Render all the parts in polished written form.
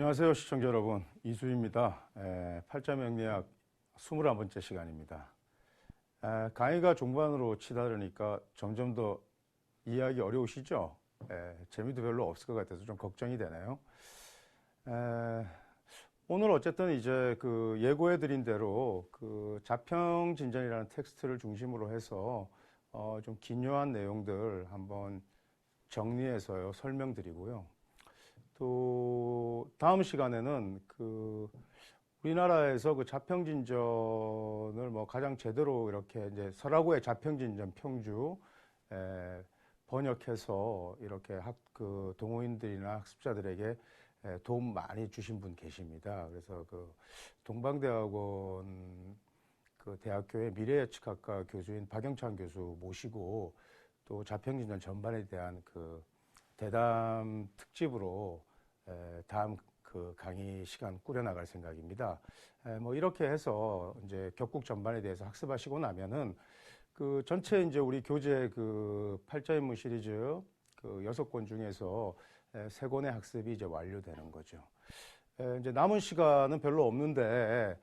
안녕하세요, 시청자 여러분. 이수입니다. 팔자명리학 21번째 시간입니다. 강의가 종반으로 치달으니까 점점 더 이해하기 어려우시죠? 재미도 별로 없을 것 같아서 좀 걱정이 되네요. 오늘 어쨌든 이제 그 예고해드린 대로 그 자평진전이라는 텍스트를 중심으로 해서 좀 기묘한 내용들 한번 정리해서요, 설명드리고요. 또 다음 시간에는 그 우리나라에서 그 자평진전을 뭐 가장 제대로 이렇게 이제 설하고의 자평진전 평주 번역해서 이렇게 그 동호인들이나 학습자들에게 도움 많이 주신 분 계십니다. 그래서 그 동방대학원 그 대학교의 미래예측학과 교수인 박영찬 교수 모시고 또 자평진전 전반에 대한 그 대담 특집으로 다음 그 강의 시간 꾸려나갈 생각입니다. 뭐 이렇게 해서 이제 격국 전반에 대해서 학습하시고 나면은 그 전체 이제 우리 교재 그 팔자인문 시리즈 그 6권 중에서 3권의 학습이 이제 완료되는 거죠. 이제 남은 시간은 별로 없는데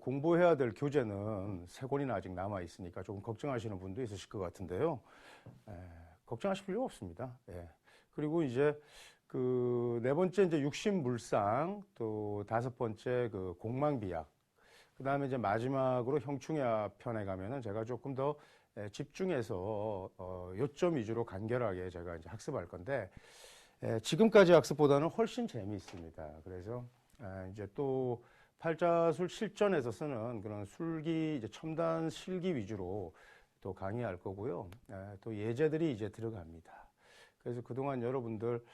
공부해야 될 교재는 3권이나 아직 남아 있으니까 조금 걱정하시는 분도 있으실 것 같은데요. 걱정하실 필요 없습니다. 그리고 이제 그 4번째 이제 육신물상, 또 5번째 그 공망비약, 그 다음에 이제 마지막으로 형충야 편에 가면은 제가 조금 더 집중해서 요점 위주로 간결하게 제가 이제 학습할 건데 지금까지 학습보다는 훨씬 재미있습니다. 그래서 이제 또 팔자술 실전에서 쓰는 그런 술기, 이제 첨단 실기 위주로 또 강의할 거고요. 또 예제들이 이제 들어갑니다. 그래서 그동안 여러분들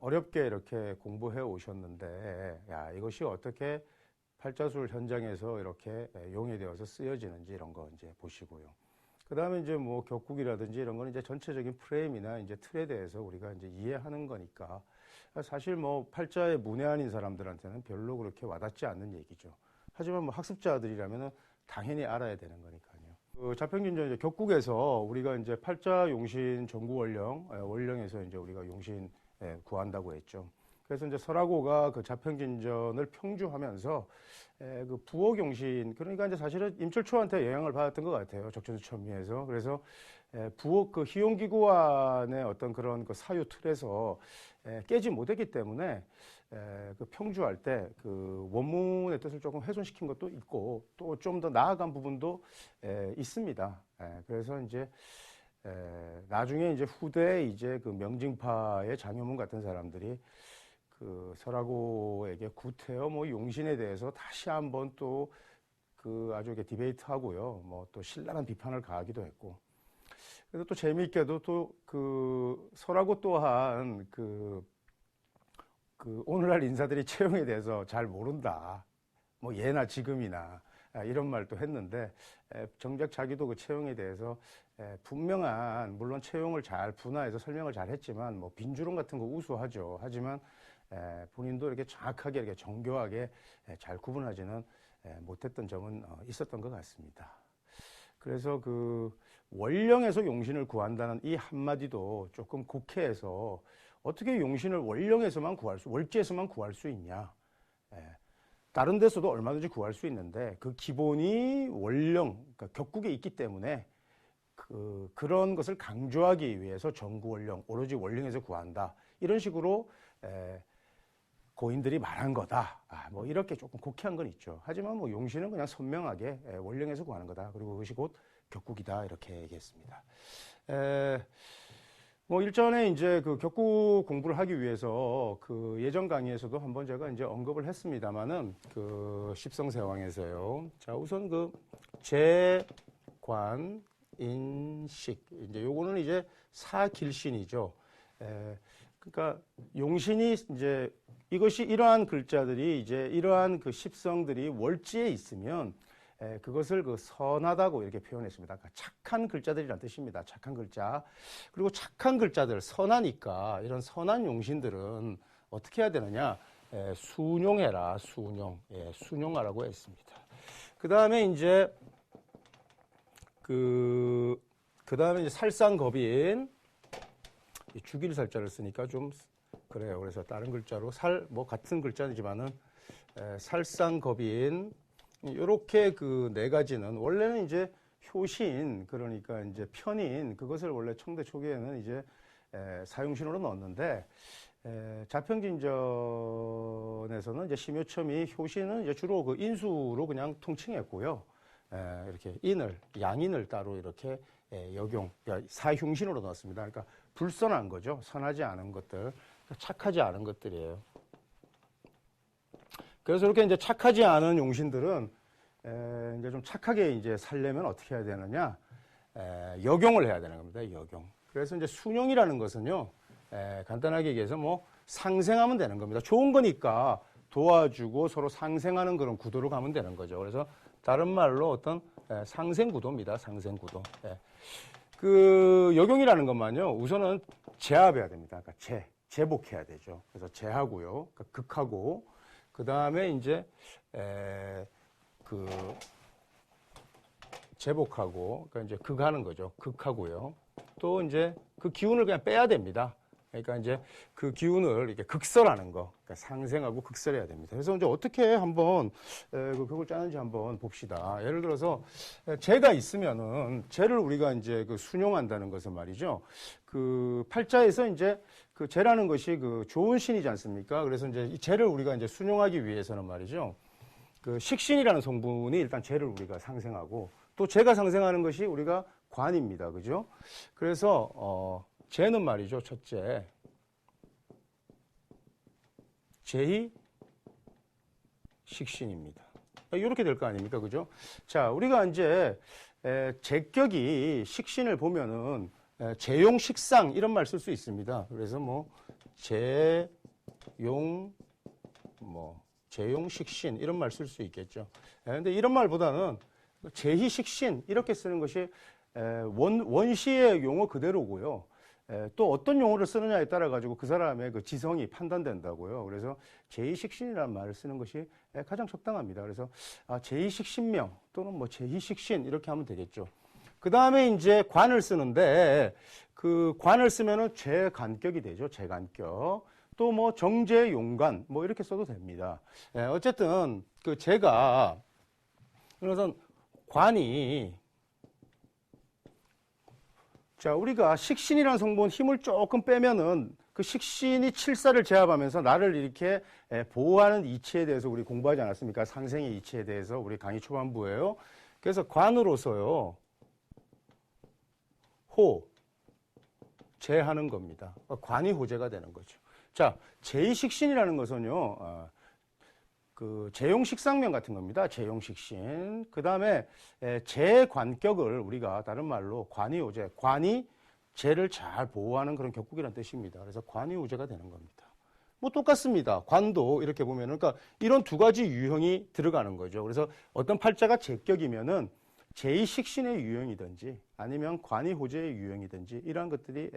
어렵게 이렇게 공부해 오셨는데, 야, 이것이 어떻게 팔자술 현장에서 이렇게 용해되어서 쓰여지는지 이런 거 이제 보시고요. 그 다음에 이제 뭐 격국이라든지 이런 거는 이제 전체적인 프레임이나 이제 틀에 대해서 우리가 이제 이해하는 거니까 사실 뭐 팔자에 문외한인 사람들한테는 별로 그렇게 와닿지 않는 얘기죠. 하지만 뭐 학습자들이라면은 당연히 알아야 되는 거니까요. 그 자평진전 이제 격국에서 우리가 이제 팔자 용신 전구 원령, 원령에서 이제 우리가 용신 구한다고 했죠. 그래서 이제 설하고가 그 자평진전을 평주하면서 그 부옥용신, 그러니까 이제 사실은 임철초한테 영향을 받았던 것 같아요. 적천수천미에서. 그래서 부옥 그 희용기구안의 어떤 그런 그 사유 틀에서 깨지 못했기 때문에 그 평주할 때 그 원문의 뜻을 조금 훼손시킨 것도 있고 또 좀 더 나아간 부분도 있습니다. 그래서 이제 나중에 이제 후대 이제 그 명징파의 장효문 같은 사람들이 그 설하고에게 구태여 뭐 용신에 대해서 다시 한번 또 그 아주 이렇게 디베이트 하고요. 뭐 또 신랄한 비판을 가하기도 했고. 그래서 또 재미있게도 또 그 설하고 또한 그 오늘날 인사들이 채용에 대해서 잘 모른다. 뭐 예나 지금이나 이런 말도 했는데 정작 자기도 그 채용에 대해서 분명한, 물론 채용을 잘 분화해서 설명을 잘 했지만 뭐 빈주론 같은 거 우수하죠. 하지만 본인도 이렇게 정확하게 이렇게 정교하게 잘 구분하지는 못했던 점은 있었던 것 같습니다. 그래서 그 원령에서 용신을 구한다는 이 한마디도 조금 곡해해서 어떻게 용신을 원령에서만 월지에서만 구할 수 있냐. 다른 데서도 얼마든지 구할 수 있는데 그 기본이 원령, 그러니까 격국에 있기 때문에 그런 것을 강조하기 위해서 전구원령, 오로지 원령에서 구한다. 이런 식으로 고인들이 말한 거다. 뭐 이렇게 조금 곡해한 건 있죠. 하지만 뭐 용신은 그냥 선명하게 원령에서 구하는 거다. 그리고 그것이 곧 격국이다. 이렇게 얘기했습니다. 뭐 일전에 이제 그 격국 공부를 하기 위해서 그 예전 강의에서도 한번 제가 이제 언급을 했습니다만은 그 십성세왕에서요. 자, 우선 그 재관 인식, 이제 요거는 이제 사길신이죠. 그러니까 용신이 이제 이것이 이러한 글자들이 이제 이러한 그 십성들이 월지에 있으면 그것을 그 선하다고 이렇게 표현했습니다. 그러니까 착한 글자들이란 뜻입니다. 착한 글자. 그리고 착한 글자들, 선하니까 이런 선한 용신들은 어떻게 해야 되느냐? 순용해라, 순용. 순용하라고 했습니다. 그 다음에 이제 그 다음에 이제 살상겁인 주길살자를 쓰니까 좀 그래요. 그래서 다른 글자로 뭐 같은 글자지만은 살상겁인 이렇게 그 네 가지는 원래는 이제 효신 그러니까 이제 편인 그것을 원래 청대 초기에는 이제 사용신호로 넣었는데 자평진전에서는 이제 심효첨이 효신은 이제 주로 그 인수로 그냥 통칭했고요. 이렇게 양인을 따로 이렇게 역용, 사흉신으로 넣었습니다. 그러니까 불선한 거죠. 선하지 않은 것들, 착하지 않은 것들이에요. 그래서 이렇게 이제 착하지 않은 용신들은 이제 좀 착하게 이제 살려면 어떻게 해야 되느냐? 역용을 해야 되는 겁니다. 역용. 그래서 이제 순용이라는 것은요, 간단하게 얘기해서 뭐 상생하면 되는 겁니다. 좋은 거니까 도와주고 서로 상생하는 그런 구도로 가면 되는 거죠. 그래서 다른 말로 어떤 상생구도입니다. 상생구도. 그 역용이라는 것만요. 우선은 제압해야 됩니다. 그러니까 제복해야 되죠. 그래서 제하고요. 그러니까 극하고 그 다음에 이제 그 제복하고 그러니까 이제 극하는 거죠. 극하고요. 또 이제 그 기운을 그냥 빼야 됩니다. 그러니까 이제 그 기운을 이렇게 극설하는 거, 그러니까 상생하고 극설해야 됩니다. 그래서 이제 어떻게 한번 그 극을 짜는지 한번 봅시다. 예를 들어서 재가 있으면은 재를 우리가 이제 그 순용한다는 것은 말이죠. 그 팔자에서 이제 그 재라는 것이 그 좋은 신이지 않습니까? 그래서 이제 이 재를 우리가 이제 순용하기 위해서는 말이죠. 그 식신이라는 성분이 일단 재를 우리가 상생하고 또 재가 상생하는 것이 우리가 관입니다. 그죠? 그래서 재는 말이죠. 첫째, 재희 식신입니다. 이렇게 될 거 아닙니까? 그죠? 자, 우리가 이제 재격이 식신을 보면은 재용 식상 이런 말 쓸 수 있습니다. 그래서 뭐 재용 식신 이런 말 쓸 수 있겠죠. 근데 이런 말보다는 재희 식신 이렇게 쓰는 것이 원시의 용어 그대로고요. 또 어떤 용어를 쓰느냐에 따라 가지고 그 사람의 그 지성이 판단된다고요. 그래서 제2식신이라는 말을 쓰는 것이 가장 적당합니다. 그래서 제2식신명 또는 뭐 제2식신 이렇게 하면 되겠죠. 그 다음에 이제 관을 쓰는데 그 관을 쓰면은 재간격이 되죠. 재간격. 또 뭐 정재용관 뭐 이렇게 써도 됩니다. 어쨌든 그 재가 그래서 관이 자, 우리가 식신이라는 성분 힘을 조금 빼면은 그 식신이 칠사를 제압하면서 나를 이렇게 보호하는 이치에 대해서 우리 공부하지 않았습니까? 상생의 이치에 대해서 우리 강의 초반부에요. 그래서 관으로서요, 제하는 겁니다. 관이 호재가 되는 거죠. 자, 제2식신이라는 것은요, 그 재용식상명 같은 겁니다. 재용식신. 그 다음에 재관격을 우리가 다른 말로 관이우제, 관이 재를 잘 보호하는 그런 격국이라는 뜻입니다. 그래서 관이우제가 되는 겁니다. 뭐 똑같습니다. 관도 이렇게 보면은 그러니까 이런 두 가지 유형이 들어가는 거죠. 그래서 어떤 팔자가 재격이면은 제2식신의 유형이든지 아니면 관이호재의 유형이든지 이러한 것들이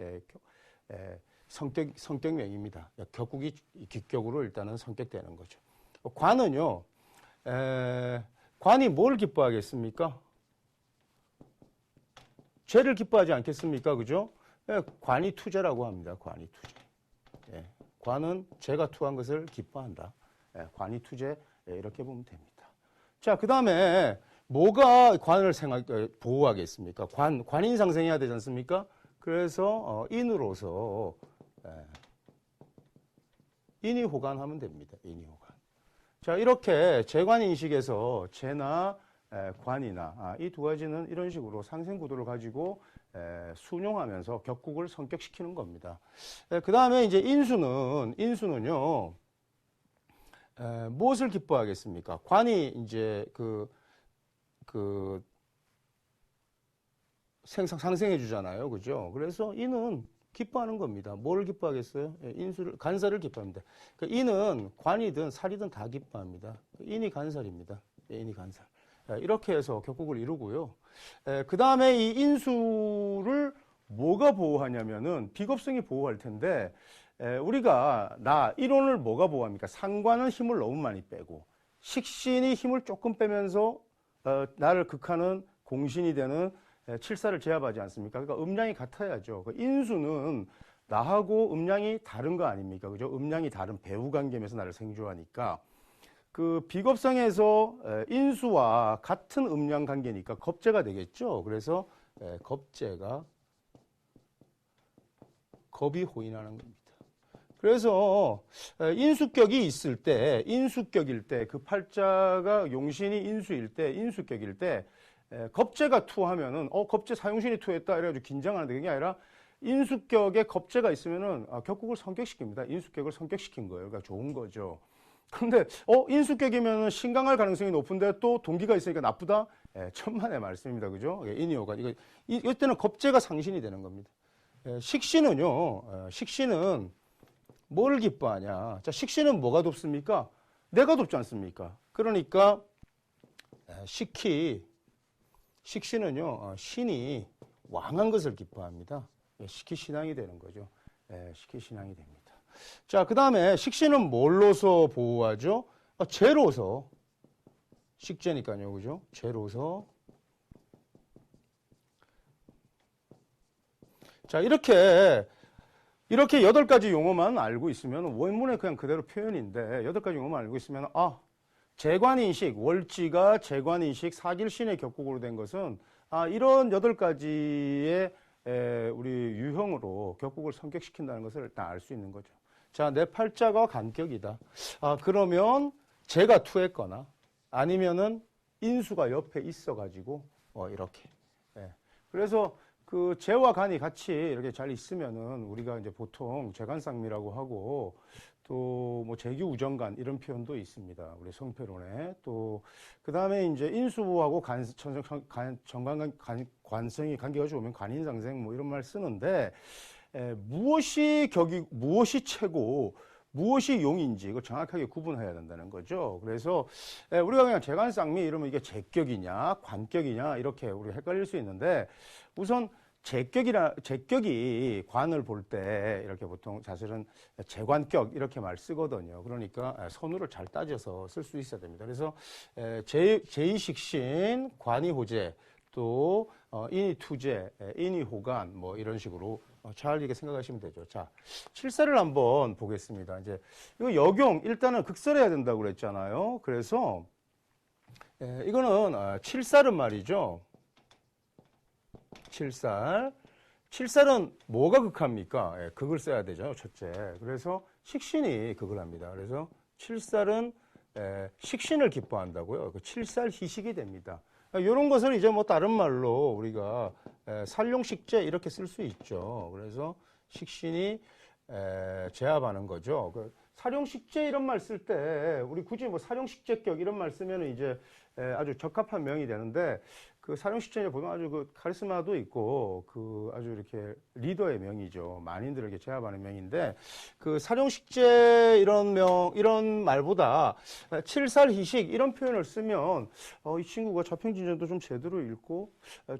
성격명입니다. 격국이 기격으로 일단은 성격되는 거죠. 관은요, 관이 뭘 기뻐하겠습니까? 죄를 기뻐하지 않겠습니까? 그죠? 관이 투죄라고 합니다. 관이 투죄. 관은 죄가 투한 것을 기뻐한다. 관이 투죄, 이렇게 보면 됩니다. 자, 그 다음에 뭐가 관을 보호하겠습니까? 관인 상생해야 되지 않습니까? 그래서 인으로서 인이호관하면 됩니다. 인이호관. 자, 이렇게 재관인식에서 재나 관이나 이 두 가지는 이런 식으로 상생구도를 가지고 순용하면서 격국을 성격시키는 겁니다. 그 다음에 이제 인수는요, 무엇을 기뻐하겠습니까? 관이 이제 상생해 주잖아요. 그죠? 그래서 인은 기뻐하는 겁니다. 뭘 기뻐하겠어요? 간살을 기뻐합니다. 그러니까 인은 관이든 살이든 다 기뻐합니다. 인이 간살입니다. 인이 간살. 이렇게 해서 격국을 이루고요. 그 다음에 이 인수를 뭐가 보호하냐면은 비겁성이 보호할 텐데 우리가 이론을 뭐가 보호합니까? 상관은 힘을 너무 많이 빼고 식신이 힘을 조금 빼면서 나를 극하는 공신이 되는 칠사를 제압하지 않습니까? 그러니까 음량이 같아야죠. 인수는 나하고 음량이 다른 거 아닙니까? 그죠? 음량이 다른 배우 관계면서 나를 생조하니까 그 비겁성에서 인수와 같은 음량 관계니까 겁재가 되겠죠. 그래서 겁재가 겁이 호인하는 겁니다. 그래서 인수격이 있을 때, 인수격일 때, 그 팔자가 용신이 인수일 때, 인수격일 때 겁재가 투하면은 겁재 사용신이 투했다 이래가지고 긴장하는데 그게 아니라 인수격에 겁재가 있으면은 격국을 성격시킵니다. 인수격을 성격시킨 거예요. 그러니까 좋은 거죠. 근데 인수격이면 신강할 가능성이 높은데 또 동기가 있으니까 나쁘다? 천만의 말씀입니다. 그죠? 인이오가 이때는 겁재가 상신이 되는 겁니다. 식신은요. 식신은 뭘 기뻐하냐? 자, 식신은 뭐가 돕습니까? 내가 돕지 않습니까? 그러니까 식신은요. 신이 왕한 것을 기뻐합니다. 식희신앙이 되는 거죠. 식희신앙이 됩니다. 자, 그 다음에 식신은 뭘로서 보호하죠? 재로서. 식재니까요. 그죠? 재로서. 자, 이렇게 8가지 용어만 알고 있으면 원문에 그냥 그대로 표현인데 8가지 용어만 알고 있으면 재관인식, 월지가 재관인식, 사길신의 격국으로 된 것은 이런 8가지의 우리 유형으로 격국을 성격시킨다는 것을 일단 알 수 있는 거죠. 자, 내 팔자가 간격이다. 그러면 재가 투했거나 아니면은 인수가 옆에 있어가지고 이렇게. 그래서 그 재와 간이 같이 이렇게 잘 있으면은 우리가 이제 보통 재간쌍미라고 하고 또 뭐 재기우정간 이런 표현도 있습니다. 우리 성패론에. 또 그다음에 이제 인수하고 관성이 관계가 좋으면 관인상생 뭐 이런 말 쓰는데 무엇이 격이 무엇이 최고 무엇이 용인지 이거 정확하게 구분해야 된다는 거죠. 그래서 우리가 그냥 재관쌍미 이러면 이게 재격이냐 관격이냐 이렇게 우리가 헷갈릴 수 있는데 우선 재격이 관을 볼 때 이렇게 보통 사실은 재관격 이렇게 말 쓰거든요. 그러니까 선우를 잘 따져서 쓸 수 있어야 됩니다. 그래서 제2식신, 관이호재, 또 인이투재, 인이호간 뭐 이런 식으로 잘 이렇게 생각하시면 되죠. 자, 칠사를 한번 보겠습니다. 이제 이거 역용 일단은 극설해야 된다고 그랬잖아요. 그래서 이거는 칠살은 말이죠. 칠살은 뭐가 극합니까? 극을 써야 되죠. 첫째. 그래서 식신이 극을 합니다. 그래서 칠살은 식신을 기뻐한다고요. 칠살희식이 됩니다. 이런 것을 이제 뭐 다른 말로 우리가 살용식재 이렇게 쓸 수 있죠. 그래서 식신이 제압하는 거죠. 살용식재 이런 말 쓸 때 우리 굳이 뭐 살용식재격 이런 말 쓰면 이제 아주 적합한 명이 되는데 그 살용식재에 보면 아주 그 카리스마도 있고 그 아주 이렇게 리더의 명이죠. 만인들에게 제압하는 명인데 그 살용식재 이런 말보다 칠살희식 이런 표현을 쓰면 이 친구가 자평진전도 좀 제대로 읽고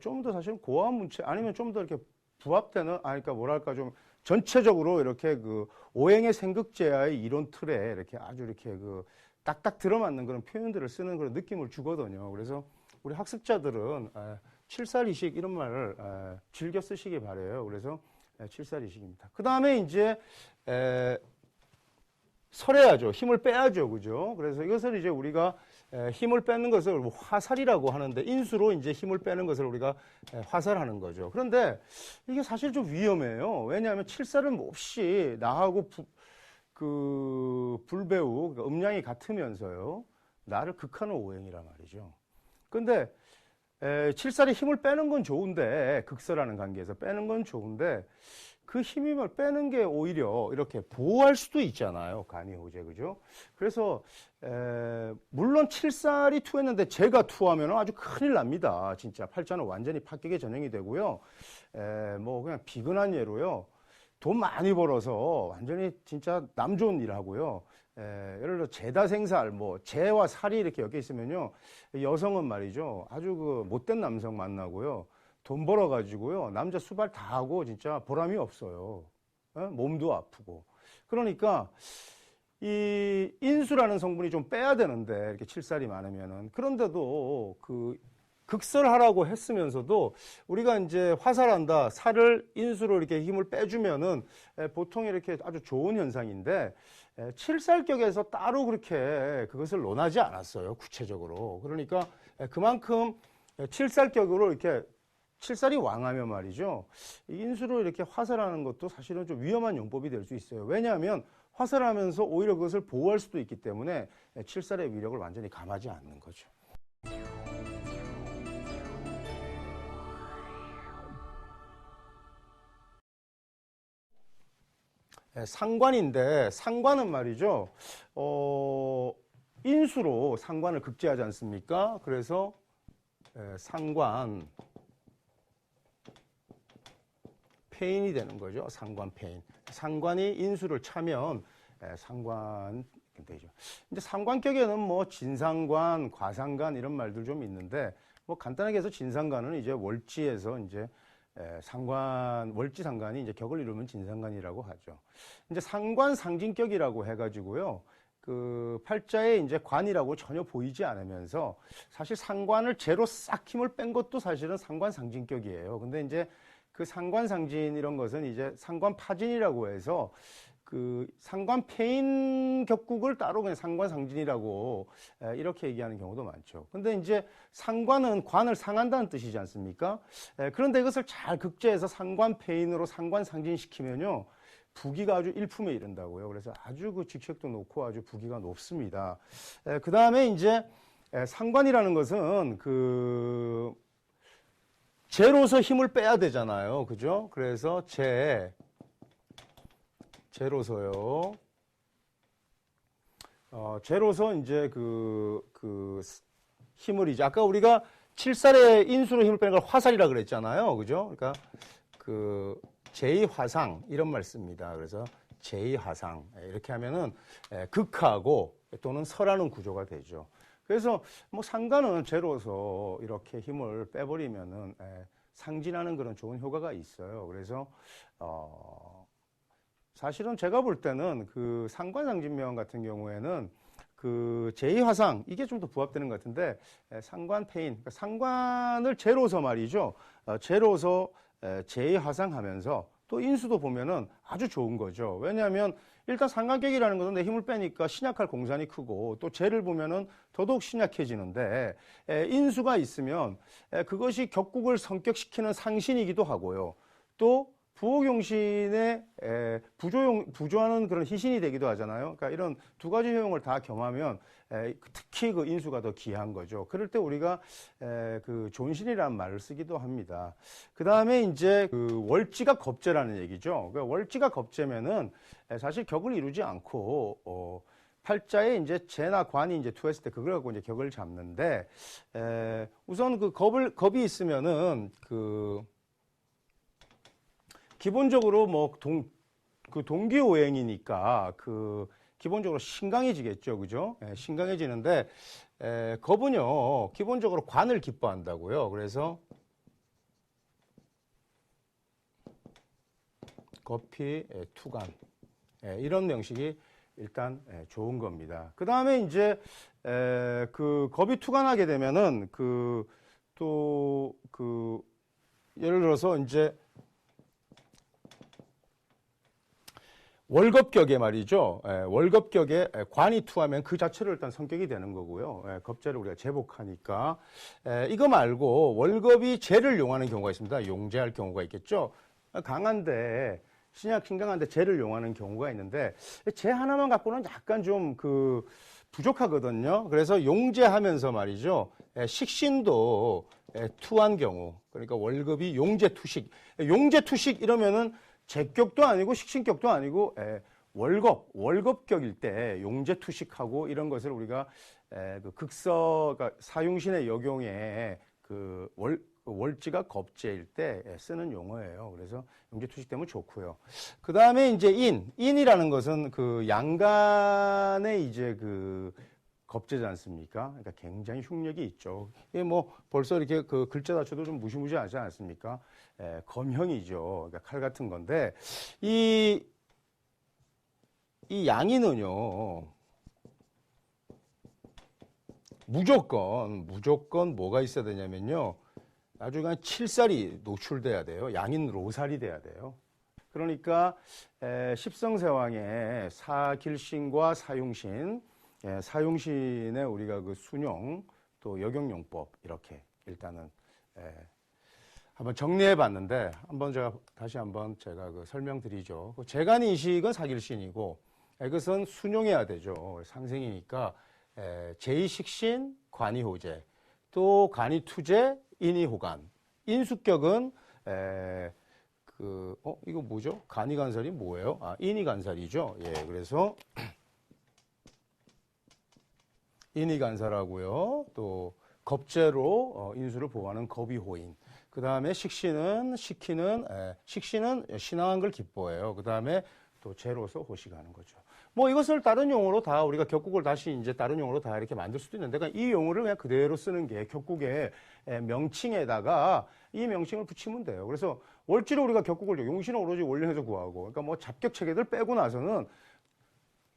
좀 더 사실 고어한 문체 아니면 좀 더 이렇게 부합되는 그러니까 뭐랄까 좀 전체적으로 이렇게 그 오행의 생극제와의 이론 틀에 이렇게 아주 이렇게 그 딱딱 들어맞는 그런 표현들을 쓰는 그런 느낌을 주거든요. 그래서 우리 학습자들은 칠살이식 이런 말을 즐겨 쓰시기 바래요. 그래서 칠살이식입니다. 그 다음에 이제 설해야죠. 힘을 빼야죠. 그죠? 그래서 이것을 이제 우리가 힘을 빼는 것을 화살이라고 하는데 인수로 이제 힘을 빼는 것을 우리가 화살하는 거죠. 그런데 이게 사실 좀 위험해요. 왜냐하면 칠살은 몹시 나하고 불배우, 그러니까 음량이 같으면서요. 나를 극하는 오행이란 말이죠. 근데 칠살이 힘을 빼는 건 좋은데 극설하는 관계에서 빼는 건 좋은데 그 힘을 빼는 게 오히려 이렇게 보호할 수도 있잖아요. 간이호재 그죠? 그래서 물론 칠살이 투했는데 제가 투하면 아주 큰일 납니다. 진짜 팔자는 완전히 파격의 전형이 되고요. 뭐 그냥 비근한 예로요. 돈 많이 벌어서 완전히 진짜 남 좋은 일 하고요. 예를 들어 재다생살, 뭐 재와 살이 이렇게 엮여 있으면요, 여성은 말이죠, 아주 그 못된 남성 만나고요, 돈 벌어가지고요, 남자 수발 다 하고 진짜 보람이 없어요. 몸도 아프고. 그러니까 이 인수라는 성분이 좀 빼야 되는데 이렇게 칠살이 많으면은 그런데도 그 극설하라고 했으면서도 우리가 이제 화살한다, 살을 인수로 이렇게 힘을 빼주면은 보통 이렇게 아주 좋은 현상인데 칠살격에서 따로 그렇게 그것을 논하지 않았어요, 구체적으로. 그러니까 그만큼 칠살격으로 이렇게 칠살이 왕하면 말이죠, 인수로 이렇게 화살하는 것도 사실은 좀 위험한 용법이 될 수 있어요. 왜냐하면 화살하면서 오히려 그것을 보호할 수도 있기 때문에 칠살의 위력을 완전히 감하지 않는 거죠. 상관인데, 상관은 말이죠, 인수로 상관을 극제하지 않습니까? 그래서 상관 패인이 되는 거죠. 상관 패인. 상관이 인수를 차면 상관 되죠. 이제 상관격에는 뭐 진상관, 과상관 이런 말들 좀 있는데, 뭐 간단하게 해서 진상관은 이제 월지에서 이제 상관, 월지 상관이 이제 격을 이루면 진상관이라고 하죠. 이제 상관 상징격이라고 해가지고요, 그 팔자에 이제 관이라고 전혀 보이지 않으면서 사실 상관을 제로 싹 힘을 뺀 것도 사실은 상관 상징격이에요. 근데 이제 그 상관 상진 이런 것은 이제 상관 파진이라고 해서 그 상관 패인 격국을 따로 그냥 상관 상진이라고 이렇게 얘기하는 경우도 많죠. 근데 이제 상관은 관을 상한다는 뜻이지 않습니까? 그런데 이것을 잘 극제해서 상관 패인으로 상관 상진시키면요, 부기가 아주 일품에 이른다고요. 그래서 아주 그 직책도 높고 아주 부기가 높습니다. 그 다음에 이제 상관이라는 것은 그 제로서 힘을 빼야 되잖아요. 그죠? 그래서 제로서요. 제로서 이제 그 힘을 이제 아까 우리가 칠살의 인수로 힘을 빼는 걸 화살이라 그랬잖아요. 그죠? 그러니까 그 제2화상 이런 말 씁니다. 그래서 제2화상 이렇게 하면은 극하고 또는 설하는 구조가 되죠. 그래서 뭐 상관은 제로서 이렇게 힘을 빼버리면은 상진하는 그런 좋은 효과가 있어요. 그래서 사실은 제가 볼 때는 그 상관상진명 같은 경우에는 그 제2화상 이게 좀 더 부합되는 것 같은데, 상관 패인, 그러니까 상관을 제로서 말이죠. 제로서 제2화상 하면서 또 인수도 보면은 아주 좋은 거죠. 왜냐하면 일단 상관격이라는 것은 내 힘을 빼니까 신약할 공산이 크고, 또 재를 보면은 더더욱 신약해지는데, 인수가 있으면 그것이 격국을 성격시키는 상신이기도 하고요. 또 부호경신에 부조하는 그런 희신이 되기도 하잖아요. 그러니까 이런 두 가지 효용을 다 겸하면 특히 그 인수가 더 귀한 거죠. 그럴 때 우리가 그 존신이라는 말을 쓰기도 합니다. 그 다음에 이제 그 월지가 겁재라는 얘기죠. 그러니까 월지가 겁재면은 사실 격을 이루지 않고 팔자에 이제 재나 관이 이제 투했을 때 그걸 갖고 이제 격을 잡는데, 우선 그 겁이 있으면은 기본적으로 뭐 동기오행이니까 그 기본적으로 신강해지겠죠. 그죠? 신강해지는데, 겁은요, 기본적으로 관을 기뻐한다고요. 그래서 겁이 투관. 이런 명식이 일단 좋은 겁니다. 그 다음에 이제 그 겁이 투관하게 되면은 예를 들어서 이제 월겁격에 말이죠. 월겁격에 관이 투하면 그 자체로 일단 성격이 되는 거고요. 겁재를 우리가 제복하니까. 이거 말고 월겁이 재를 용하는 경우가 있습니다. 용재할 경우가 있겠죠. 강한데, 신약 신강한데 재를 용하는 경우가 있는데, 재 하나만 갖고는 약간 좀 부족하거든요. 그래서 용재하면서 말이죠. 식신도 투한 경우. 그러니까 월겁이 용재투식. 용재투식 이러면은 재격도 아니고 식신격도 아니고 월겁격일 때 용재투식하고 이런 것을 우리가 그 그러니까 사용신의 역용에 월지가 겁재일 때 쓰는 용어예요. 그래서 용재투식 때문에 좋고요. 그 다음에 이제 인이라는 것은 그 양간의 이제 그 겁재지 않습니까? 그러니까 굉장히 흉력이 있죠. 이게 뭐 벌써 이렇게 그 글자 자체도 좀 무시무시하지 않습니까? 검형이죠. 그러니까 칼 같은 건데, 이 양인은요, 무조건 뭐가 있어야 되냐면요. 나중에 칠살이 노출돼야 돼요. 양인 로살이 돼야 돼요. 그러니까 십성세왕의 사길신과 사용신, 사용신에 우리가 그 순용 또 역용용법 이렇게 일단은 한번 정리해 봤는데 다시 한번 제가 그 설명드리죠. 재간인식은 사길신이고 이것은 순용해야 되죠. 상생이니까 제2식신, 관이호재, 또 간이투재, 인이호간, 인수격은 이거 뭐죠? 간이간살이 뭐예요? 인이간살이죠. 예, 그래서 인이간살하고요. 또 겁재로 인수를 보호하는 겁이호인. 그 다음에 식신은 신앙한 걸 기뻐해요. 그 다음에 또 재로서 호식하는 거죠. 뭐 이것을 다른 용어로 다 우리가 격국을 다시 이제 다른 용어로 다 이렇게 만들 수도 있는데 그러니까 이 용어를 그냥 그대로 쓰는 게 격국의 명칭에다가 이 명칭을 붙이면 돼요. 그래서 월지로 우리가 격국을 용신은 오로지 원령에서 구하고 그러니까 뭐 잡격 체계들 빼고 나서는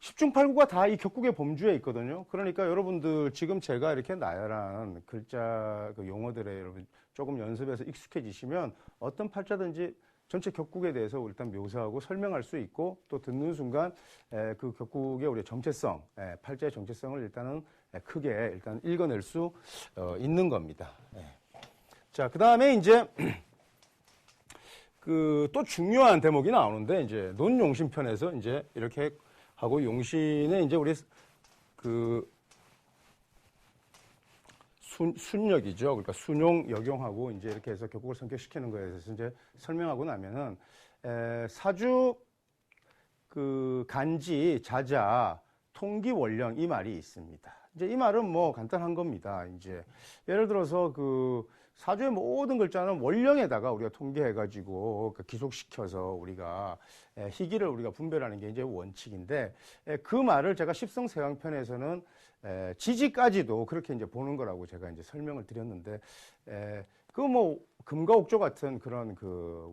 10중8구가 다 이 격국의 범주에 있거든요. 그러니까 여러분들 지금 제가 이렇게 나열한 글자 그 용어들에 여러분 조금 연습해서 익숙해지시면 어떤 팔자든지 전체 격국에 대해서 일단 묘사하고 설명할 수 있고 또 듣는 순간 그 격국의 우리의 정체성, 팔자의 정체성을 일단은 크게 일단 읽어낼 수 있는 겁니다. 자, 그 다음에 이제 그 또 중요한 대목이 나오는데 이제 논용신 편에서 이제 이렇게 하고 용신에 이제 우리 그 순역이죠. 그러니까 순용, 역용하고 이제 이렇게 해서 격국을 성격시키는 거에 대해서 이제 설명하고 나면은 사주 그 간지, 자자, 통기, 원령 이 말이 있습니다. 이제 이 말은 뭐 간단한 겁니다. 이제 예를 들어서 그 사주의 모든 글자는 원령에다가 우리가 통계해가지고 기속시켜서 우리가 희기를 우리가 분별하는 게 이제 원칙인데 그 말을 제가 십성세왕편에서는 지지까지도 그렇게 이제 보는 거라고 제가 이제 설명을 드렸는데 그 뭐 금과 옥조 같은 그런 그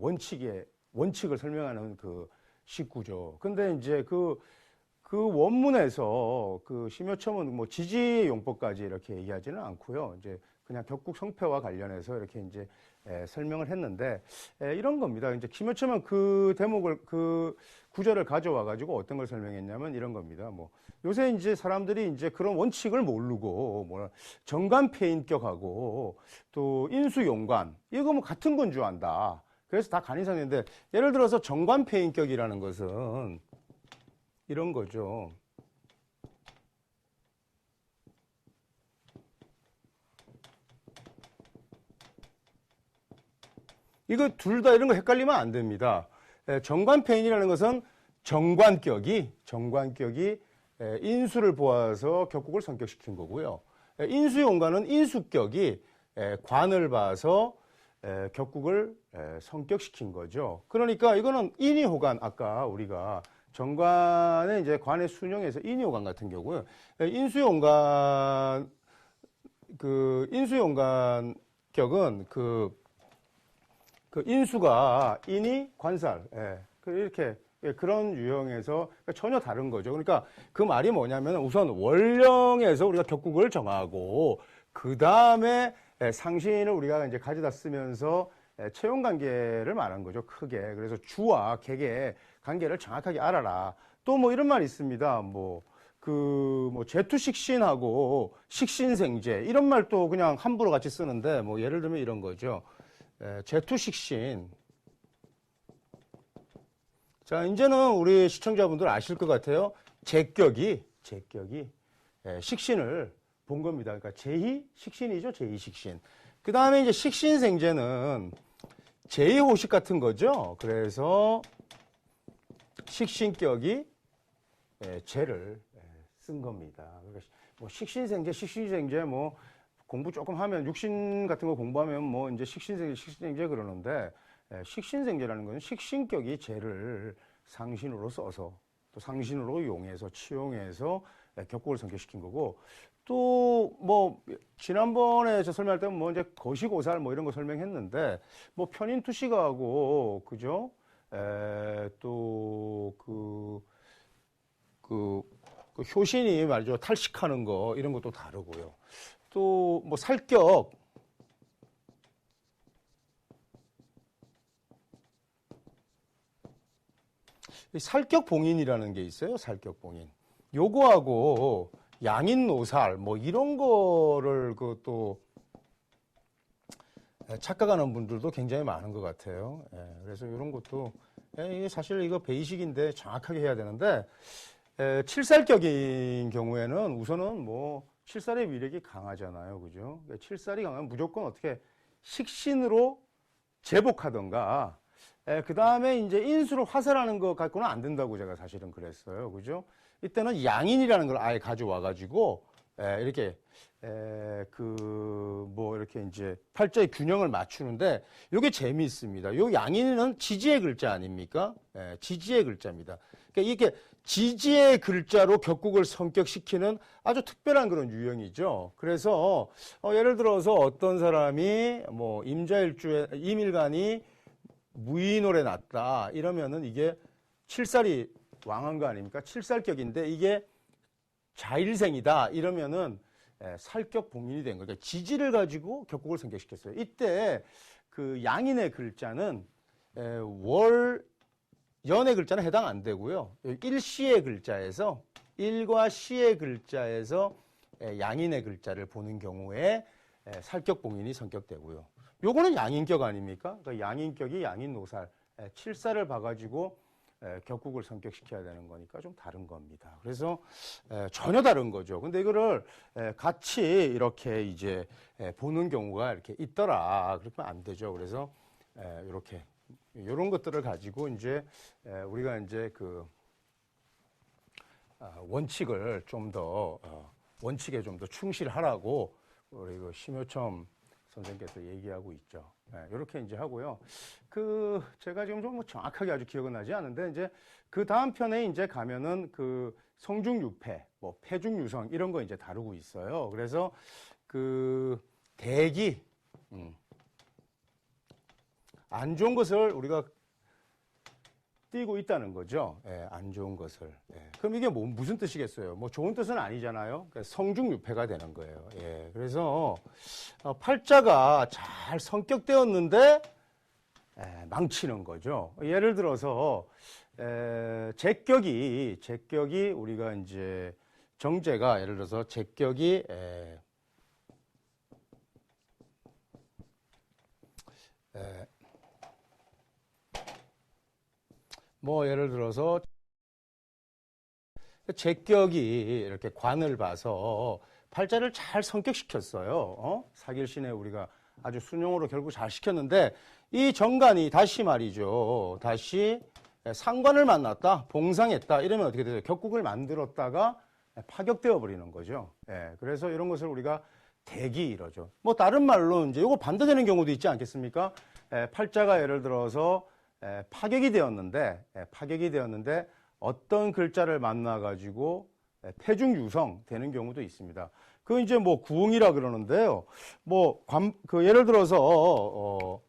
원칙을 설명하는 그 식구죠. 근데 이제 그 원문에서 그 심효첨은 뭐 지지용법까지 이렇게 얘기하지는 않고요. 이제 그냥 격국 성패와 관련해서 이렇게 이제 설명을 했는데 이런 겁니다. 이제 심효첨은 그 대목을 그 구절을 가져와 가지고 어떤 걸 설명했냐면 이런 겁니다. 뭐 요새 이제 사람들이 이제 그런 원칙을 모르고 뭐 정관폐인격하고 또 인수용관 이거 뭐 같은 건 줄 안다. 그래서 다 간이상인데 예를 들어서 정관폐인격이라는 것은 이런 거죠. 이거 둘 다 이런 거 헷갈리면 안 됩니다. 정관폐인이라는 것은 정관격이 인수를 보아서 격국을 성격시킨 거고요. 인수용관은 인수격이 관을 봐서 격국을 성격시킨 거죠. 그러니까 이거는 인이호관 아까 우리가 정관의 이제 관의 순용에서 인이호관 같은 경우요. 인수용관 격은 그 인수가 인이 관살 이렇게 그런 유형에서 전혀 다른 거죠. 그러니까 그 말이 뭐냐면 우선 원령에서 우리가 격국을 정하고 그 다음에 상신을 우리가 이제 가져다 쓰면서 채용 관계를 말한 거죠. 크게. 그래서 주와 객의 관계를 정확하게 알아라. 또 뭐 이런 말이 있습니다. 제투식신하고 식신생제 이런 말도 그냥 함부로 같이 쓰는데 뭐 예를 들면 이런 거죠. 제투식신. 자, 이제는 우리 시청자분들 아실 것 같아요. 제격이 식신을 본 겁니다. 그러니까 제2식신이죠. 제2식신. 그 다음에 이제 식신생제는 제2호식 같은 거죠. 그래서 식신격이 제를 쓴 겁니다. 그러니까 뭐 식신생제 뭐 공부 조금 하면 육신 같은 거 공부하면 뭐 이제 식신생제 그러는데 식신생제라는 것은 식신격이 제를 상신으로 써서 또 상신으로 용해서 치용해서 격국을 성격시킨 거고 또 뭐 지난번에 저 설명할 때는 뭐 이제 거시고살 뭐 이런 거 설명했는데 뭐 편인투시가하고 그죠? 또 그 효신이 말이죠. 탈식하는 거 이런 것도 다르고요. 또 뭐 살격, 살격봉인이라는 게 있어요. 살격봉인. 요거하고 양인노살 뭐 이런 거를 그 또 착각하는 분들도 굉장히 많은 것 같아요. 그래서 이런 것도 이게 사실 이거 베이직인데 정확하게 해야 되는데 칠살격인 경우에는 우선은 뭐 칠살의 위력이 강하잖아요. 그죠? 칠살이 강하면 무조건 어떻게 식신으로 제복하던가 그 다음에 이제 인수로 화살하는 것 갖고는 안 된다고 제가 사실은 그랬어요. 그죠? 이때는 양인이라는 걸 아예 가져와 가지고 이렇게 뭐 이렇게 이제 팔자의 균형을 맞추는데 이게 재미있습니다. 요 양인은 지지의 글자 아닙니까? 지지의 글자입니다. 그러니까 이게 지지의 글자로 격국을 성격시키는 아주 특별한 그런 유형이죠. 그래서 예를 들어서 어떤 사람이 뭐 임자일주에 임일간이 무인월에 났다 이러면은 이게 칠살이 왕한 거 아닙니까? 칠살격인데 이게 자일생이다 이러면은 살격봉인이 된 거예요. 그러니까 지지를 가지고 격국을 성격시켰어요. 이때 그 양인의 글자는 연의 글자는 해당 안 되고요. 일시의 글자에서 일과 시의 글자에서 양인의 글자를 보는 경우에 살격봉인이 성격되고요. 요거는 양인격 아닙니까? 그러니까 양인격이 양인노살, 칠살을 봐가지고 격국을 성격시켜야 되는 거니까 좀 다른 겁니다. 그래서 전혀 다른 거죠. 근데 이거를 같이 이렇게 이제 보는 경우가 이렇게 있더라. 그러면 안 되죠. 그래서 이렇게 이런 것들을 가지고 이제 우리가 이제 그 원칙을 좀 더 원칙에 좀 더 충실하라고 우리 그 심효첨 선생님께서 얘기하고 있죠. 이렇게 이제 하고요. 제가 지금 좀 정확하게 아주 기억은 나지 않은데, 이제 그 다음 편에 이제 가면은 그 성중유패, 뭐 폐중유성 이런 거 이제 다루고 있어요. 그래서 대기, 안 좋은 것을 우리가 띄고 있다는 거죠. 안 좋은 것을. 그럼 이게 무슨 뜻이겠어요? 뭐 좋은 뜻은 아니잖아요. 그러니까 성중유패가 되는 거예요. 그래서 팔자가 잘 성격되었는데 망치는 거죠. 예를 들어서 제격이 우리가 이제 정제가 예를 들어서 제격이 뭐 예를 들어서 제격이 이렇게 관을 봐서 팔자를 잘 성격시켰어요. 사길신에 우리가 아주 순용으로 결국 잘 시켰는데 이 정관이 다시 말이죠. 다시 상관을 만났다, 봉상했다 이러면 어떻게 되죠? 격국을 만들었다가 파격되어 버리는 거죠. 그래서 이런 것을 우리가 대기 이러죠. 뭐 다른 말로 이제 이거 반대되는 경우도 있지 않겠습니까? 팔자가 예를 들어서 파격이 되었는데 어떤 글자를 만나 가지고 폐중유성 되는 경우도 있습니다. 그 이제 뭐 구응이라 그러는데요. 뭐 예를 들어서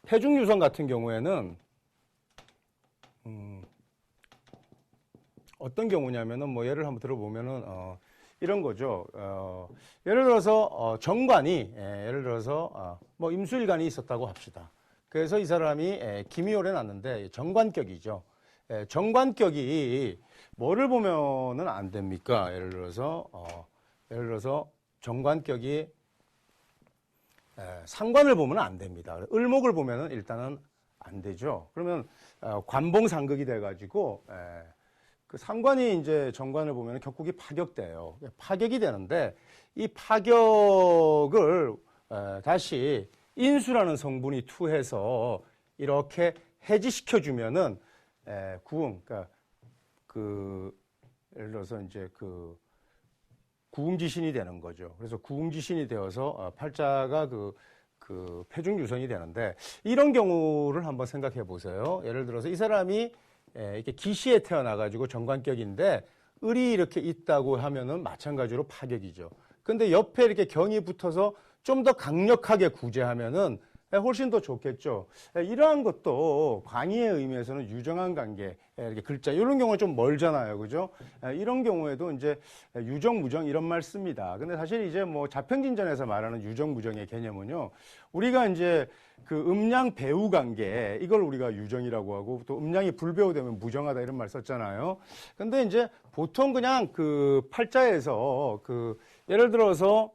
폐중유성 같은 경우에는 어떤 경우냐면은 뭐 예를 한번 들어보면은 이런 거죠. 예를 들어서 정관이 예를 들어서 뭐 임수일간이 있었다고 합시다. 그래서 이 사람이 기미월에 났는데 정관격이죠. 정관격이 뭐를 보면은 안 됩니까? 예를 들어서 정관격이 상관을 보면 안 됩니다. 을목을 보면은 일단은 안 되죠. 그러면 관봉상극이 돼가지고 그 상관이 이제 정관을 보면은 격국이 파격돼요. 파격이 되는데 이 파격을 다시 인수라는 성분이 투해서 이렇게 해지시켜주면은 구응, 그러니까 예를 들어서 이제 구응지신이 되는 거죠. 그래서 구응지신이 되어서 팔자가 그 폐중유선이 되는데 이런 경우를 한번 생각해 보세요. 예를 들어서 이 사람이 이렇게 기시에 태어나가지고 정관격인데 을이 이렇게 있다고 하면은 마찬가지로 파격이죠. 근데 옆에 이렇게 경이 붙어서 좀 더 강력하게 구제하면은 훨씬 더 좋겠죠. 이러한 것도 광의의 의미에서는 유정한 관계, 이렇게 글자 이런 경우는 좀 멀잖아요, 그죠? 이런 경우에도 이제 유정, 무정 이런 말 씁니다. 근데 사실 이제 뭐 자평진전에서 말하는 유정, 무정의 개념은요, 우리가 이제 그 음양 배우 관계 이걸 우리가 유정이라고 하고 또 음양이 불배우되면 무정하다 이런 말 썼잖아요. 근데 이제 보통 그냥 그 팔자에서 그 예를 들어서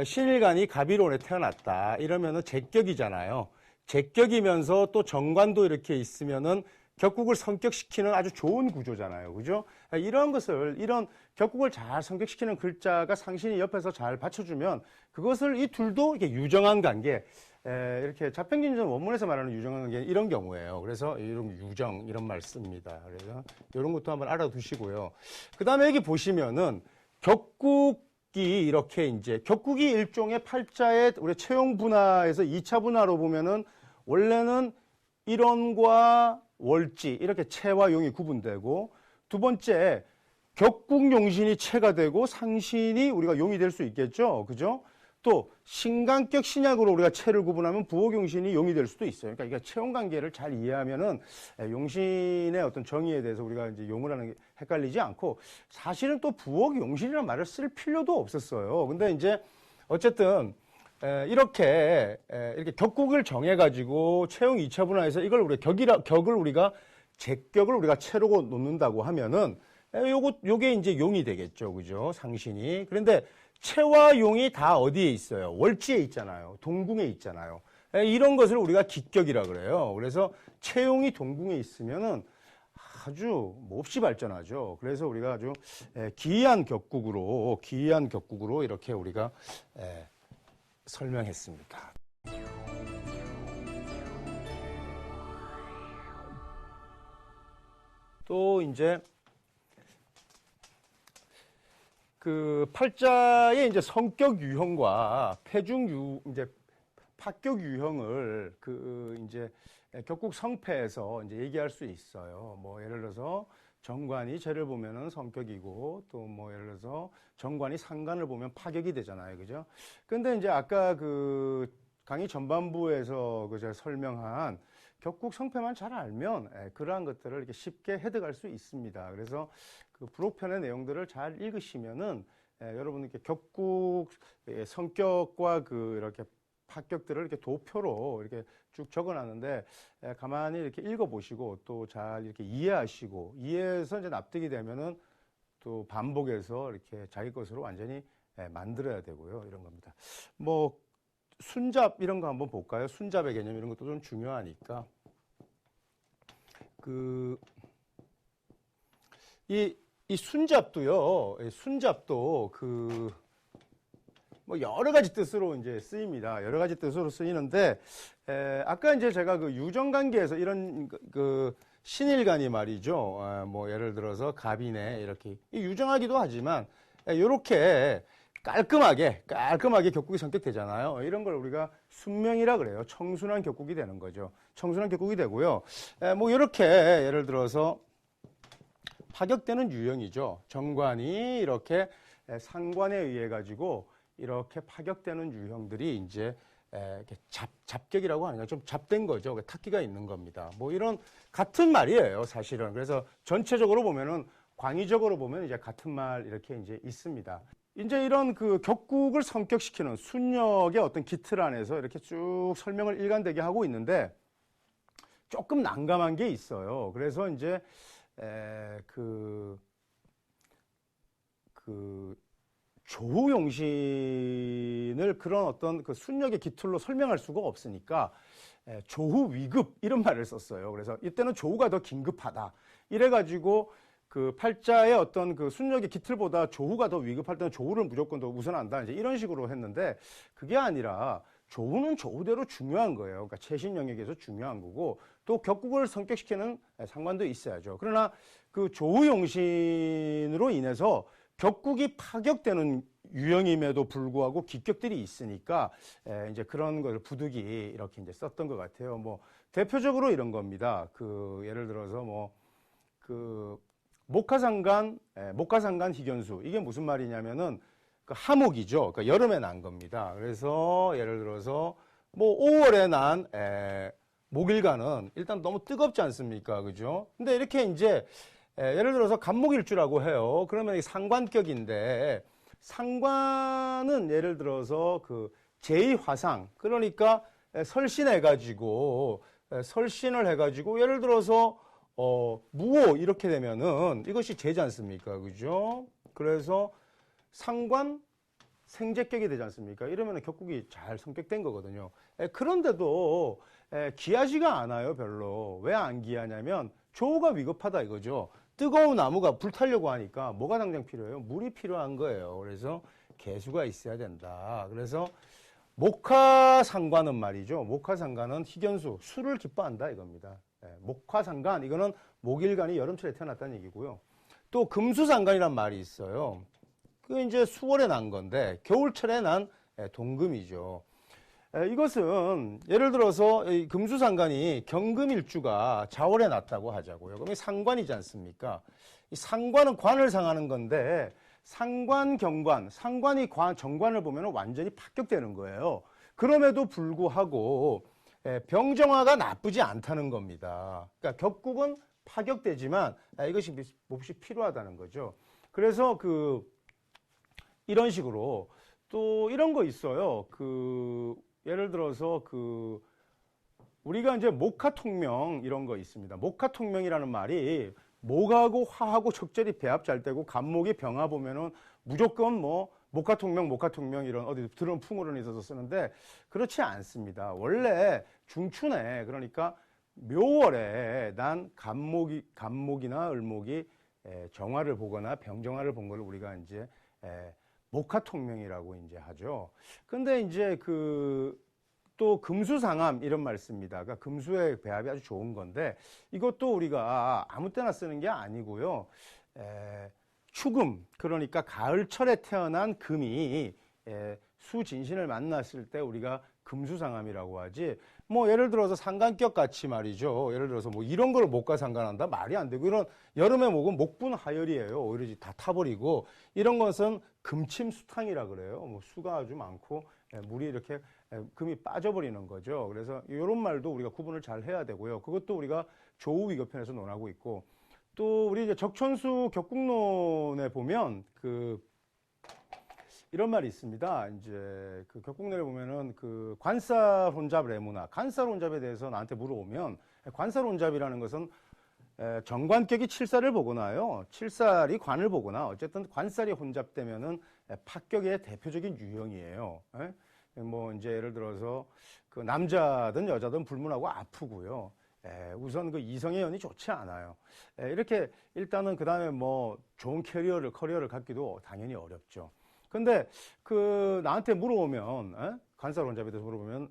신일간이 갑일원에 태어났다 이러면은 제격이잖아요. 제격이면서 또 정관도 이렇게 있으면은 격국을 성격시키는 아주 좋은 구조잖아요. 그죠? 이런 것을, 이런 격국을 잘 성격시키는 글자가 상신이 옆에서 잘 받쳐주면 그것을 이 둘도 이렇게 유정한 관계, 이렇게 자평진전 원문에서 말하는 유정한 관계는 이런 경우예요. 그래서 이런 유정, 이런 말 씁니다. 그래서 이런 것도 한번 알아두시고요. 그 다음에 여기 보시면은 격국 이렇게 이제 격국이 일종의 팔자의 우리 채용 분화에서 2차 분화로 보면은 원래는 일원과 월지 이렇게 채와 용이 구분되고 두 번째 격국 용신이 채가 되고 상신이 우리가 용이 될 수 있겠죠. 그죠? 또 신간격 신약으로 우리가 채를 구분하면 부호 용신이 용이 될 수도 있어요. 그러니까 채용 관계를 잘 이해하면은 용신의 어떤 정의에 대해서 우리가 이제 용을 하는 게 헷갈리지 않고 사실은 또 부호 용신이라는 말을 쓸 필요도 없었어요. 근데 이제 어쨌든 이렇게 격국을 정해가지고 채용 2차 분화해서 이걸 우리가 격을 우리가 제격을 우리가 채로 놓는다고 하면은 요게 이제 용이 되겠죠. 그죠? 상신이. 그런데 채와 용이 다 어디에 있어요? 월지에 있잖아요. 동궁에 있잖아요. 이런 것을 우리가 기격이라 그래요. 그래서 채용이 동궁에 있으면은 아주 몹시 발전하죠. 그래서 우리가 아주 기이한 격국으로 이렇게 우리가 설명했습니다. 또 이제 그 팔자의 이제 성격 유형과 이제 파격 유형을 그 이제 격국 성패에서 이제 얘기할 수 있어요. 뭐 예를 들어서 정관이 재를 보면은 성격이고 또 뭐 예를 들어서 정관이 상관을 보면 파격이 되잖아요. 그죠? 근데 이제 아까 그 강의 전반부에서 그 제가 설명한 격국 성패만 잘 알면 그러한 것들을 이렇게 쉽게 해득할 수 있습니다. 그래서 그 부록편의 내용들을 잘 읽으시면은 여러분께 격국 성격과 그 이렇게 파격들을 이렇게 도표로 이렇게 쭉 적어놨는데 가만히 이렇게 읽어보시고 또 잘 이렇게 이해하시고 이해해서 이제 납득이 되면은 또 반복해서 이렇게 자기 것으로 완전히 만들어야 되고요. 이런 겁니다. 뭐 순잡 이런 거 한번 볼까요? 순잡의 개념 이런 것도 좀 중요하니까 이 순잡도요. 순잡도 뭐 여러 가지 뜻으로 이제 쓰입니다. 여러 가지 뜻으로 쓰이는데 아까 이제 제가 그 유정 관계에서 이런 그 신일간이 말이죠. 뭐 예를 들어서 갑이네 이렇게 유정하기도 하지만 이렇게 깔끔하게 격국이 성격되잖아요. 이런 걸 우리가 순명이라 그래요. 청순한 격국이 되는 거죠. 청순한 격국이 되고요. 뭐 이렇게 예를 들어서 파격되는 유형이죠. 정관이 이렇게 상관에 의해 가지고 이렇게 파격되는 유형들이 이제 이렇게 잡격이라고 하는 게 좀 잡된 거죠. 탁기가 있는 겁니다. 뭐 이런 같은 말이에요, 사실은. 그래서 전체적으로 보면은 광의적으로 보면 이제 같은 말 이렇게 이제 있습니다. 이제 이런 그 격국을 성격시키는 순역의 어떤 기틀 안에서 이렇게 쭉 설명을 일관되게 하고 있는데 조금 난감한 게 있어요. 그래서 이제 조후용신을 그런 어떤 그 순역의 기틀로 설명할 수가 없으니까 조후위급 이런 말을 썼어요. 그래서 이때는 조후가 더 긴급하다. 이래가지고 그 팔자의 어떤 그 순역의 기틀보다 조후가 더 위급할 때는 조후를 무조건 더 우선한다. 이제 이런 식으로 했는데 그게 아니라 조후는 조후대로 중요한 거예요. 그러니까 최신 영역에서 중요한 거고 또 격국을 성격시키는 상관도 있어야죠. 그러나 그 조후용신으로 인해서 격국이 파격되는 유형임에도 불구하고 기격들이 있으니까 이제 그런 것을 부득이 이렇게 이제 썼던 것 같아요. 뭐 대표적으로 이런 겁니다. 그 예를 들어서 뭐 그 목화상간 희견수 이게 무슨 말이냐면은 그 하목이죠. 그러니까 여름에 난 겁니다. 그래서 예를 들어서 뭐 5월에 난 목일간은 일단 너무 뜨겁지 않습니까? 그죠? 근데 이렇게 이제 예를 들어서 간목일주라고 해요. 그러면 이 상관격인데 상관은 예를 들어서 그 제2화상 그러니까 설신해가지고 설신을 해가지고 예를 들어서 무오 이렇게 되면은 이것이 제지 않습니까? 그죠? 그래서 상관 생재격이 되지 않습니까? 이러면 격국이 잘 성격된 거거든요. 그런데도 귀하지가 않아요, 별로. 왜 안 귀하냐면 조우가 위급하다 이거죠. 뜨거운 나무가 불타려고 하니까 뭐가 당장 필요해요? 물이 필요한 거예요. 그래서 개수가 있어야 된다. 그래서 목화상관은 말이죠. 목화상관은 희견수, 수를 기뻐한다 이겁니다. 목화상관, 이거는 목일간이 여름철에 태어났다는 얘기고요. 또 금수상관이란 말이 있어요. 그 이제 수월에 난 건데 겨울철에 난 동금이죠. 이것은 예를 들어서 금수상관이 경금일주가 자월에 났다고 하자고요. 그럼 상관이지 않습니까? 이 상관은 관을 상하는 건데 상관, 경관, 상관이 정관을 보면 완전히 파격되는 거예요. 그럼에도 불구하고 병정화가 나쁘지 않다는 겁니다. 그러니까 격국은 파격되지만 이것이 몹시 필요하다는 거죠. 그래서 이런 식으로 또 이런 거 있어요. 예를 들어서 우리가 이제 목화통명 이런 거 있습니다. 목화통명이라는 말이 목하고 화하고 적절히 배합 잘 되고 간목이 병화 보면은 무조건 뭐 목화통명 이런 어디 들은 풍어론에 있어서 쓰는데 그렇지 않습니다. 원래 중춘에 그러니까 묘월에 난 간목이나 을목이 정화를 보거나 병정화를 본 걸 우리가 이제 목화통명이라고 이제 하죠. 근데 이제 또 금수상암 이런 말 씁니다. 그러니까 금수의 배합이 아주 좋은 건데 이것도 우리가 아무 때나 쓰는 게 아니고요. 추금 그러니까 가을철에 태어난 금이 수진신을 만났을 때 우리가 금수상암이라고 하지. 뭐 예를 들어서 상관격 같이 말이죠. 예를 들어서 뭐 이런 걸 목과 상관한다 말이 안 되고 이런 여름에 목은 목분하열이에요. 오히려 다 타버리고 이런 것은 금침수탕이라 그래요. 뭐 수가 아주 많고 물이 이렇게 금이 빠져버리는 거죠. 그래서 이런 말도 우리가 구분을 잘 해야 되고요. 그것도 우리가 조우위급편에서 논하고 있고 또 우리 이제 적천수 격국론에 보면 이런 말이 있습니다. 이제 격국론에 보면은 관살혼잡 레무나 관살혼잡에 대해서 나한테 물어보면 관살혼잡이라는 것은 정관격이 칠살을 보거나요. 칠살이 관을 보거나 어쨌든 관살이 혼잡되면은 파격의 대표적인 유형이에요. 뭐 이제 예를 들어서 남자든 여자든 불문하고 아프고요. 우선 이성의 연이 좋지 않아요. 이렇게 일단은 그 다음에 뭐 좋은 커리어를 갖기도 당연히 어렵죠. 근데 나한테 물어보면 관살혼잡에 대해서 물어보면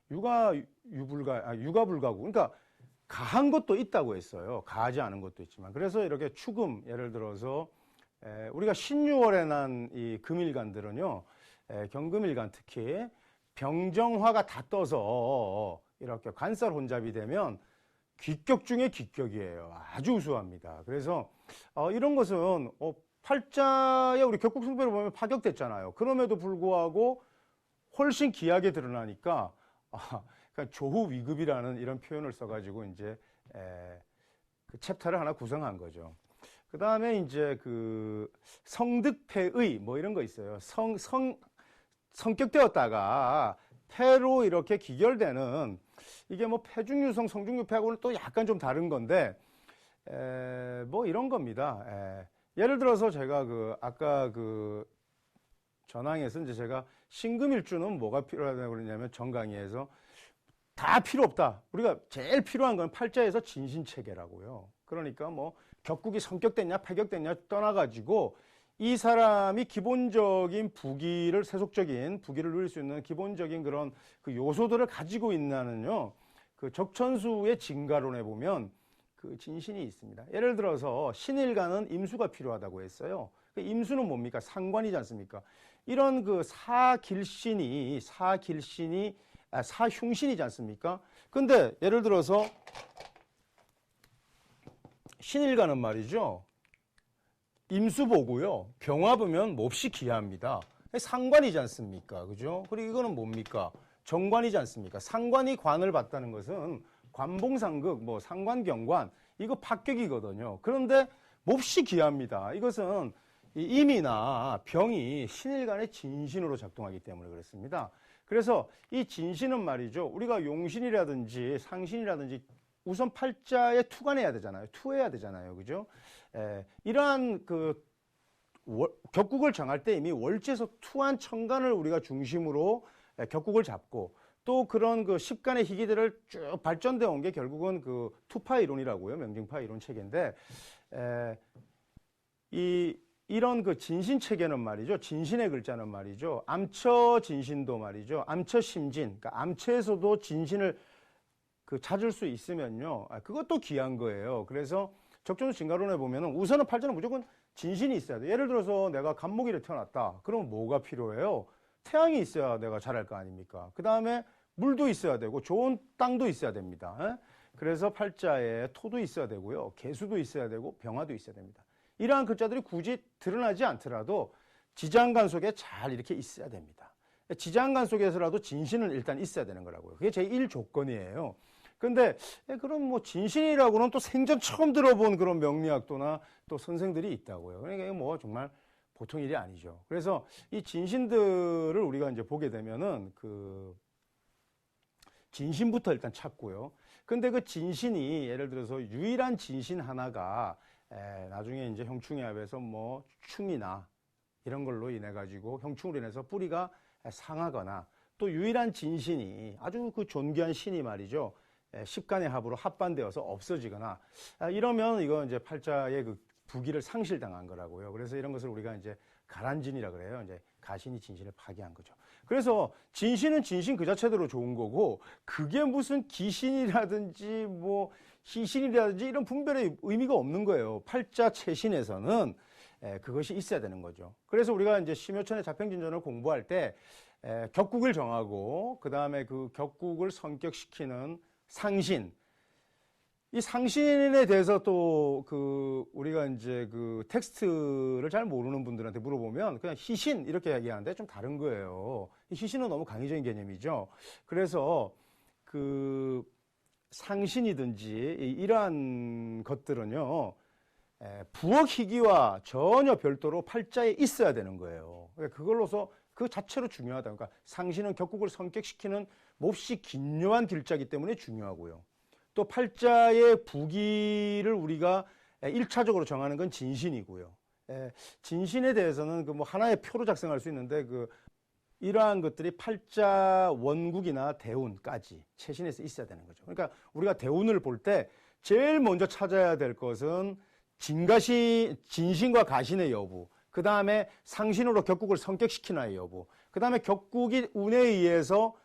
유가불가고 그러니까 가한 것도 있다고 했어요. 가하지 않은 것도 있지만 그래서 이렇게 추금 예를 들어서 우리가 신유월에 난 이 금일간들은요. 경금일간 특히 병정화가 다 떠서 이렇게 관살혼잡이 되면 귀격 중에 귀격이에요. 아주 우수합니다. 그래서 이런 것은 팔자에 우리 격국승배를 보면 파격됐잖아요. 그럼에도 불구하고 훨씬 귀하게 드러나니까 그러니까 조후위급이라는 이런 표현을 써가지고 이제 그 챕터를 하나 구성한 거죠. 그 다음에 이제 성득패의 뭐 이런 거 있어요. 성격되었다가 패로 이렇게 기결되는 이게 뭐 패중유성, 성중유패하고는 또 약간 좀 다른 건데 뭐 이런 겁니다. 예를 들어서 제가 아까 전항에서 이제 제가 신금일주는 뭐가 필요하다고 그러냐면 정강의에서 다 필요 없다. 우리가 제일 필요한 건 팔자에서 진신체계라고요. 그러니까 뭐 격국이 성격됐냐 패격됐냐 떠나가지고 이 사람이 기본적인 세속적인 부귀를 누릴 수 있는 기본적인 그런 요소들을 가지고 있나는요. 적천수의 진가론에 보면 진신이 있습니다. 예를 들어서 신일간은 임수가 필요하다고 했어요. 임수는 뭡니까? 상관이지 않습니까? 이런 사흉신이지 않습니까? 근데 예를 들어서 신일간은 말이죠. 임수 보고요. 병화 보면 몹시 귀합니다. 상관이지 않습니까? 그죠? 그리고 이거는 뭡니까? 정관이지 않습니까? 상관이 관을 봤다는 것은 관봉상극, 뭐 상관경관, 이거 합격이거든요. 그런데 몹시 귀합니다. 이것은 이 임이나 병이 신일간의 진신으로 작동하기 때문에 그렇습니다. 그래서 이 진신은 말이죠. 우리가 용신이라든지 상신이라든지 우선 팔자에 투관해야 되잖아요. 투해야 되잖아요. 그죠? 이러한 그 격국을 정할 때 이미 월지에서 투한 천간을 우리가 중심으로 격국을 잡고 또 그런 그 십간의 희기들을 쭉 발전되어 온 게 결국은 그 투파 이론이라고요. 명징파 이론 체계인데 이런 그 진신 체계는 말이죠. 진신의 글자는 말이죠. 암처 진신도 말이죠. 암처 심진. 그러니까 암처에서도 진신을 그 찾을 수 있으면요. 그것도 귀한 거예요. 그래서 적존 진가론에 보면은 우선은 팔자는 무조건 진신이 있어야 돼. 예를 들어서 내가 간목일에 태어났다. 그러면 뭐가 필요해요? 태양이 있어야 내가 잘할 거 아닙니까? 그 다음에 물도 있어야 되고 좋은 땅도 있어야 됩니다. 그래서 팔자에 토도 있어야 되고요. 개수도 있어야 되고 병화도 있어야 됩니다. 이러한 글자들이 굳이 드러나지 않더라도 지장간 속에 잘 이렇게 있어야 됩니다. 지장간 속에서라도 진신은 일단 있어야 되는 거라고요. 그게 제1 조건이에요. 근데 그럼 뭐 진신이라고는 또 생전 처음 들어본 그런 명리학도나 또 선생들이 있다고요. 그러니까 이게 뭐 정말 보통 일이 아니죠. 그래서 이 진신들을 우리가 이제 보게 되면은 그 진신부터 일단 찾고요. 근데 그 진신이 예를 들어서 유일한 진신 하나가 나중에 이제 형충의 합에서 뭐 충이나 이런 걸로 인해 가지고 형충으로 인해서 뿌리가 상하거나 또 유일한 진신이 아주 그 존귀한 신이 말이죠. 십간의 합으로 합반되어서 없어지거나 이러면 이거 이제 팔자의 그 부기를 상실당한 거라고요. 그래서 이런 것을 우리가 이제 가란진이라 그래요. 이제 가신이 진신을 파괴한 거죠. 그래서 진신은 진신 그 자체대로 좋은 거고 그게 무슨 기신이라든지 뭐 희신이라든지 이런 분별의 의미가 없는 거예요. 팔자 채신에서는 그것이 있어야 되는 거죠. 그래서 우리가 이제 심효천의 자평진전을 공부할 때 격국을 정하고 그 다음에 그 격국을 성격시키는 상신, 이 상신에 대해서 또 그 우리가 이제 그 텍스트를 잘 모르는 분들한테 물어보면 그냥 희신 이렇게 얘기하는데 좀 다른 거예요. 희신은 너무 강의적인 개념이죠. 그래서 그 상신이든지 이러한 것들은요 부엌 희기와 전혀 별도로 팔자에 있어야 되는 거예요. 그걸로서 그 자체로 중요하다. 그러니까 상신은 격국을 성격시키는 몹시 긴요한 길자이기 때문에 중요하고요. 또 팔자의 부기를 우리가 1차적으로 정하는 건 진신이고요. 진신에 대해서는 그 뭐 하나의 표로 작성할 수 있는데 그 이러한 것들이 팔자 원국이나 대운까지 채신에서 있어야 되는 거죠. 그러니까 우리가 대운을 볼 때 제일 먼저 찾아야 될 것은 진신과 가신의 여부, 그 다음에 상신으로 격국을 성격시키나의 여부, 그 다음에 격국이 운에 의해서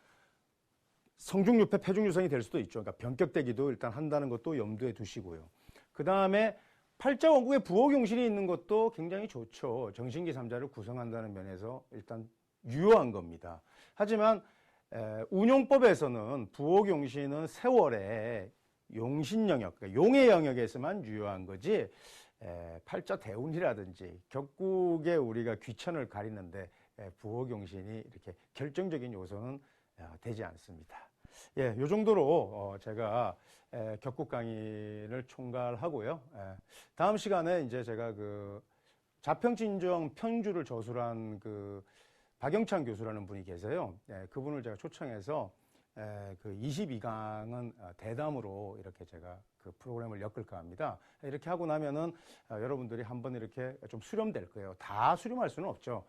성중유패, 폐중유성이 될 수도 있죠. 그러니까 변격되기도 일단 한다는 것도 염두에 두시고요. 그 다음에 팔자 원국에 부호경신이 있는 것도 굉장히 좋죠. 정신기 3자를 구성한다는 면에서 일단 유효한 겁니다. 하지만 운용법에서는 부호경신은 세월의 용신 영역, 그러니까 용의 영역에서만 유효한 거지 팔자 대운이라든지 격국에 우리가 귀천을 가리는데 부호경신이 이렇게 결정적인 요소는 되지 않습니다. 예, 요 정도로 제가 격국 강의를 총괄하고요. 다음 시간에 이제 제가 그 자평진정 편주를 저술한 그 박영찬 교수라는 분이 계세요. 그분을 제가 초청해서 그 22강은 대담으로 이렇게 제가 그 프로그램을 엮을까 합니다. 이렇게 하고 나면은 여러분들이 한번 이렇게 좀 수렴될 거예요. 다 수렴할 수는 없죠.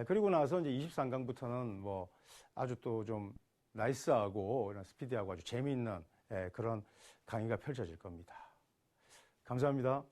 그리고 나서 이제 23강부터는 뭐 아주 또 좀 나이스하고 이런 스피디하고 아주 재미있는 그런 강의가 펼쳐질 겁니다. 감사합니다.